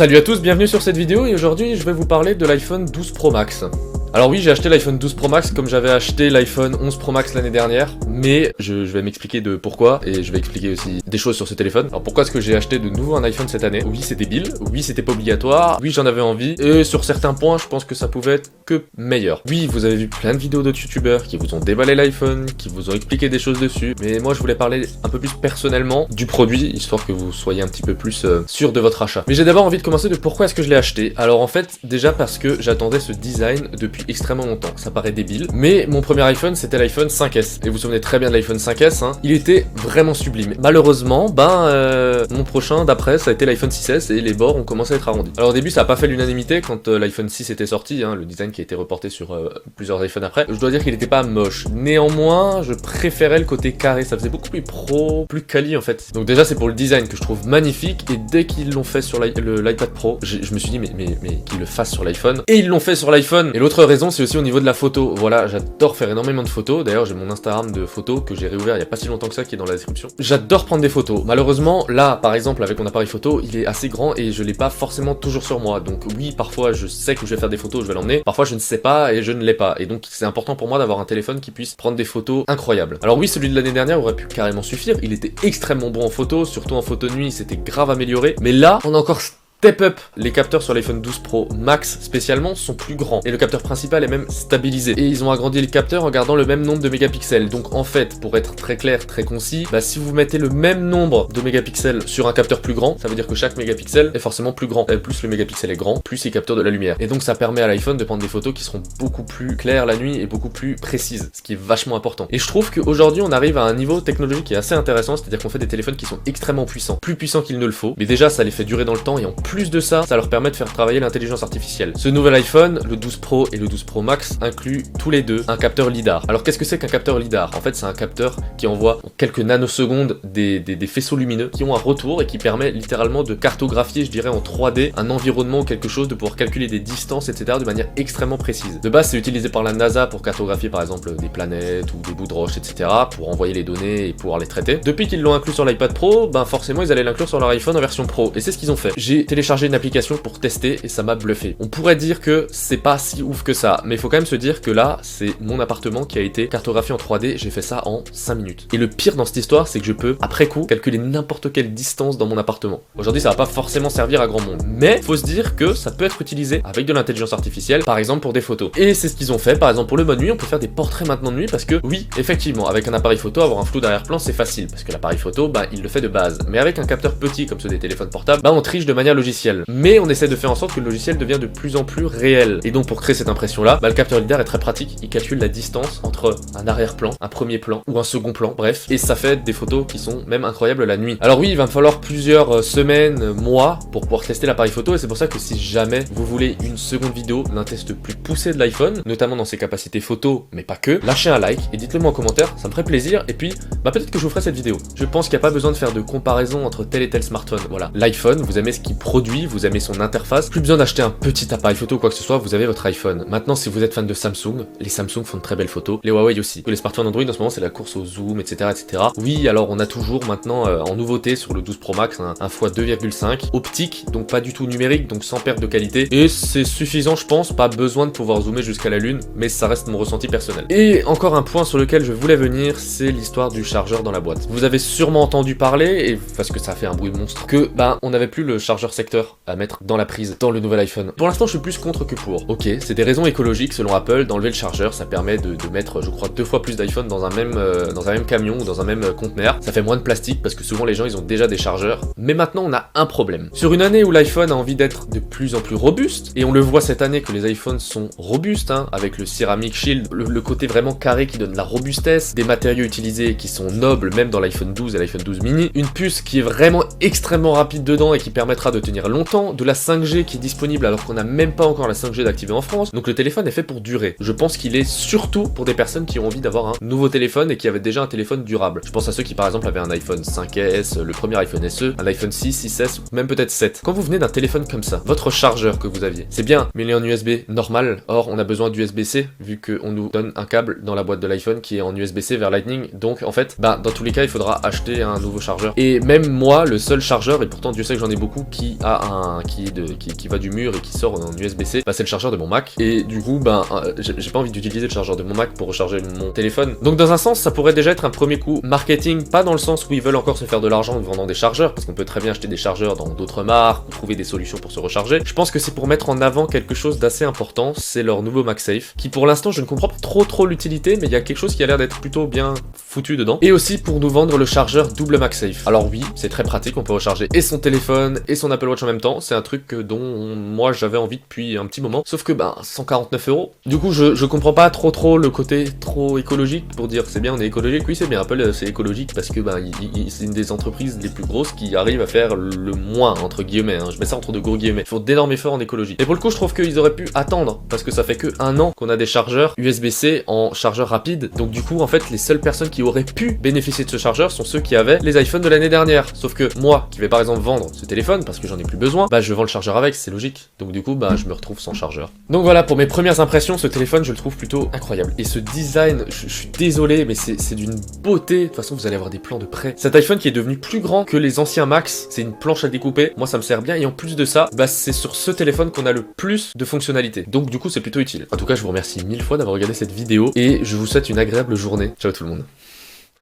Salut à tous, bienvenue sur cette vidéo et aujourd'hui je vais vous parler de l'iPhone 12 Pro Max. Alors oui, j'ai acheté l'iPhone 12 Pro Max comme j'avais acheté l'iPhone 11 Pro Max l'année dernière, mais je vais m'expliquer de pourquoi et je vais expliquer aussi des choses sur ce téléphone. Alors pourquoi est-ce que j'ai acheté de nouveau un iPhone cette année? Oui, c'est débile, oui, c'était pas obligatoire, oui, j'en avais envie, et sur certains points, je pense que ça pouvait être que meilleur. Oui, vous avez vu plein de vidéos d'autres youtubeurs qui vous ont déballé l'iPhone, qui vous ont expliqué des choses dessus, mais moi je voulais parler un peu plus personnellement du produit, histoire que vous soyez un petit peu plus sûr de votre achat. Mais j'ai d'abord envie de commencer de pourquoi est-ce que je l'ai acheté. Alors en fait, déjà parce que j'attendais ce design depuis extrêmement longtemps. Ça paraît débile, mais mon premier iPhone c'était l'iPhone 5S. Et vous vous souvenez très bien de l'iPhone 5S, hein. Il était vraiment sublime. Malheureusement, mon prochain d'après ça a été l'iPhone 6S et les bords ont commencé à être arrondis. Alors au début ça a pas fait l'unanimité quand l'iPhone 6 était sorti, hein, le design qui a été reporté sur plusieurs iPhones après. Je dois dire qu'il était pas moche. Néanmoins, je préférais le côté carré, ça faisait beaucoup plus pro, plus quali en fait. Donc déjà c'est pour le design que je trouve magnifique et dès qu'ils l'ont fait sur l'iPad Pro, je me suis dit mais qu'ils le fassent sur l'iPhone. Et ils l'ont fait sur l'iPhone. Et l'autre raison c'est aussi au niveau de la photo. Voilà, j'adore faire énormément de photos. D'ailleurs j'ai mon Instagram de photos que j'ai réouvert il y a pas si longtemps que ça qui est dans la description. J'adore prendre des photos. Malheureusement là par exemple avec mon appareil photo il est assez grand et je l'ai pas forcément toujours sur moi. Donc oui parfois je sais que je vais faire des photos, je vais l'emmener. Parfois je ne sais pas et je ne l'ai pas. Et donc c'est important pour moi d'avoir un téléphone qui puisse prendre des photos incroyables. Alors oui celui de l'année dernière aurait pu carrément suffire. Il était extrêmement bon en photo, surtout en photo nuit c'était grave amélioré. Mais là on a encore step up. Les capteurs sur l'iPhone 12 Pro Max spécialement sont plus grands et le capteur principal est même stabilisé. Et ils ont agrandi le capteur en gardant le même nombre de mégapixels. Donc en fait, pour être très clair, très concis, si vous mettez le même nombre de mégapixels sur un capteur plus grand, ça veut dire que chaque mégapixel est forcément plus grand. Et plus le mégapixel est grand, plus il capture de la lumière. Et donc ça permet à l'iPhone de prendre des photos qui seront beaucoup plus claires la nuit et beaucoup plus précises, ce qui est vachement important. Et je trouve qu'aujourd'hui on arrive à un niveau technologique qui est assez intéressant, c'est-à-dire qu'on fait des téléphones qui sont extrêmement puissants, plus puissants qu'il ne le faut, mais déjà ça les fait durer dans le temps et en plus de ça, ça leur permet de faire travailler l'intelligence artificielle. Ce nouvel iPhone, le 12 Pro et le 12 Pro Max, incluent tous les deux un capteur LiDAR. Alors qu'est-ce que c'est qu'un capteur LiDAR? En fait, c'est un capteur qui envoie en quelques nanosecondes des faisceaux lumineux qui ont un retour et qui permet littéralement de cartographier, je dirais en 3D, un environnement ou quelque chose, de pouvoir calculer des distances, etc. de manière extrêmement précise. De base, c'est utilisé par la NASA pour cartographier par exemple des planètes ou des bouts de roches, etc. pour envoyer les données et pouvoir les traiter. Depuis qu'ils l'ont inclus sur l'iPad Pro, forcément ils allaient l'inclure sur leur iPhone en version Pro. Et c'est ce qu'ils ont fait. J'ai téléchargé une application pour tester et ça m'a bluffé. On pourrait dire que c'est pas si ouf que ça, mais il faut quand même se dire que là, c'est mon appartement qui a été cartographié en 3D, j'ai fait ça en 5 minutes. Et le pire dans cette histoire, c'est que je peux, après coup, calculer n'importe quelle distance dans mon appartement. Aujourd'hui, ça va pas forcément servir à grand monde, mais faut se dire que ça peut être utilisé avec de l'intelligence artificielle, par exemple pour des photos. Et c'est ce qu'ils ont fait, par exemple pour le mode nuit, on peut faire des portraits maintenant de nuit parce que, oui, effectivement, avec un appareil photo, avoir un flou d'arrière-plan, c'est facile, parce que l'appareil photo, il le fait de base. Mais avec un capteur petit, comme ceux des téléphones portables, on triche de manière logicielle. Mais on essaie de faire en sorte que le logiciel devient de plus en plus réel. Et donc pour créer cette impression là, le capteur LiDAR est très pratique, il calcule la distance entre un arrière-plan, un premier plan ou un second plan, bref, et ça fait des photos qui sont même incroyables la nuit. Alors oui, il va me falloir plusieurs semaines, mois pour pouvoir tester l'appareil photo et c'est pour ça que si jamais vous voulez une seconde vidéo d'un test plus poussé de l'iPhone, notamment dans ses capacités photo, mais pas que, lâchez un like et dites-le moi en commentaire, ça me ferait plaisir et puis peut-être que je vous ferai cette vidéo. Je pense qu'il n'y a pas besoin de faire de comparaison entre tel et tel smartphone, voilà. L'iPhone, vous aimez ce qu'il produit, vous aimez son interface, plus besoin d'acheter un petit appareil photo ou quoi que ce soit, vous avez votre iPhone. Maintenant, si vous êtes fan de Samsung, les Samsung font de très belles photos, les Huawei aussi. Les smartphones Android en ce moment, c'est la course au zoom, etc., etc. Oui, alors on a toujours maintenant en nouveauté sur le 12 Pro Max un x2,5 optique, donc pas du tout numérique, donc sans perte de qualité. Et c'est suffisant, je pense, pas besoin de pouvoir zoomer jusqu'à la lune, mais ça reste mon ressenti personnel. Et encore un point sur lequel je voulais venir, c'est l'histoire du chargeur dans la boîte. Vous avez sûrement entendu parler, et parce que ça fait un bruit monstre, que on n'avait plus le chargeur secteur à mettre dans la prise dans le nouvel iPhone. Pour l'instant, je suis plus contre que pour. Ok, c'est des raisons écologiques selon Apple, d'enlever le chargeur, ça permet de mettre, je crois, 2 fois plus d'iPhone dans un même camion ou dans un même conteneur. Ça fait moins de plastique parce que souvent les gens ils ont déjà des chargeurs. Mais maintenant on a un problème. Sur une année où l'iPhone a envie d'être de plus en plus robuste, et on le voit cette année que les iPhones sont robustes, avec le Ceramic Shield, le côté vraiment carré qui donne de la robustesse, des matériaux utilisés qui sont nobles même dans l'iPhone 12 et l'iPhone 12 mini, une puce qui est vraiment extrêmement rapide dedans et qui permettra de tenir longtemps, de la 5G qui est disponible alors qu'on n'a même pas encore la 5G d'activer en France, donc le téléphone est fait pour durer. Je pense qu'il est surtout pour des personnes qui ont envie d'avoir un nouveau téléphone et qui avaient déjà un téléphone durable. Je pense à ceux qui par exemple avaient un iPhone 5S, le premier iPhone SE, un iPhone 6, 6S, ou même peut-être 7. Quand vous venez d'un téléphone comme ça, votre chargeur que vous aviez, c'est bien, mais il est en USB normal, or on a besoin d'USB-C, vu qu'on nous donne un câble dans la boîte de l'iPhone qui est en USB-C vers Lightning, donc en fait, dans tous les cas, il faudra acheter un nouveau chargeur. Et même moi, le seul chargeur, et pourtant Dieu sait que j'en ai beaucoup, qui qui va du mur et qui sort en USB-C, bah c'est le chargeur de mon Mac. Et du coup, j'ai pas envie d'utiliser le chargeur de mon Mac pour recharger mon téléphone. Donc dans un sens, ça pourrait déjà être un premier coup marketing, pas dans le sens où ils veulent encore se faire de l'argent en vendant des chargeurs, parce qu'on peut très bien acheter des chargeurs dans d'autres marques ou trouver des solutions pour se recharger. Je pense que c'est pour mettre en avant quelque chose d'assez important, c'est leur nouveau MagSafe, qui pour l'instant je ne comprends pas trop l'utilité, mais il y a quelque chose qui a l'air d'être plutôt bien foutu dedans. Et aussi pour nous vendre le chargeur double MagSafe. Alors oui, c'est très pratique, on peut recharger et son téléphone et son Apple Watch en même temps, c'est un truc dont moi j'avais envie depuis un petit moment, sauf que 149 €. Du coup je comprends pas trop le côté trop écologique pour dire c'est bien, on est écologique. Oui c'est bien, Apple c'est écologique parce que c'est une des entreprises les plus grosses qui arrive à faire le moins entre guillemets, hein. Je mets ça entre de gros guillemets. Ils font d'énormes efforts en écologie. Et pour le coup je trouve qu'ils auraient pu attendre, parce que ça fait que 1 an qu'on a des chargeurs USB-C en chargeur rapide, donc du coup en fait les seules personnes qui auraient pu bénéficier de ce chargeur sont ceux qui avaient les iPhones de l'année dernière. Sauf que moi qui vais par exemple vendre ce téléphone parce que j'en ai plus besoin, je vends le chargeur avec, c'est logique. Donc du coup je me retrouve sans chargeur. Donc voilà, pour mes premières impressions, ce téléphone je le trouve plutôt incroyable. Et ce design, je suis désolé mais c'est d'une beauté. De toute façon vous allez avoir des plans de près. Cet iPhone qui est devenu plus grand que les anciens Max, c'est une planche à découper. Moi ça me sert bien et en plus de ça, c'est sur ce téléphone qu'on a le plus de fonctionnalités. Donc du coup c'est plutôt utile. En tout cas je vous remercie 1000 fois d'avoir regardé cette vidéo et je vous souhaite une agréable journée. Ciao tout le monde.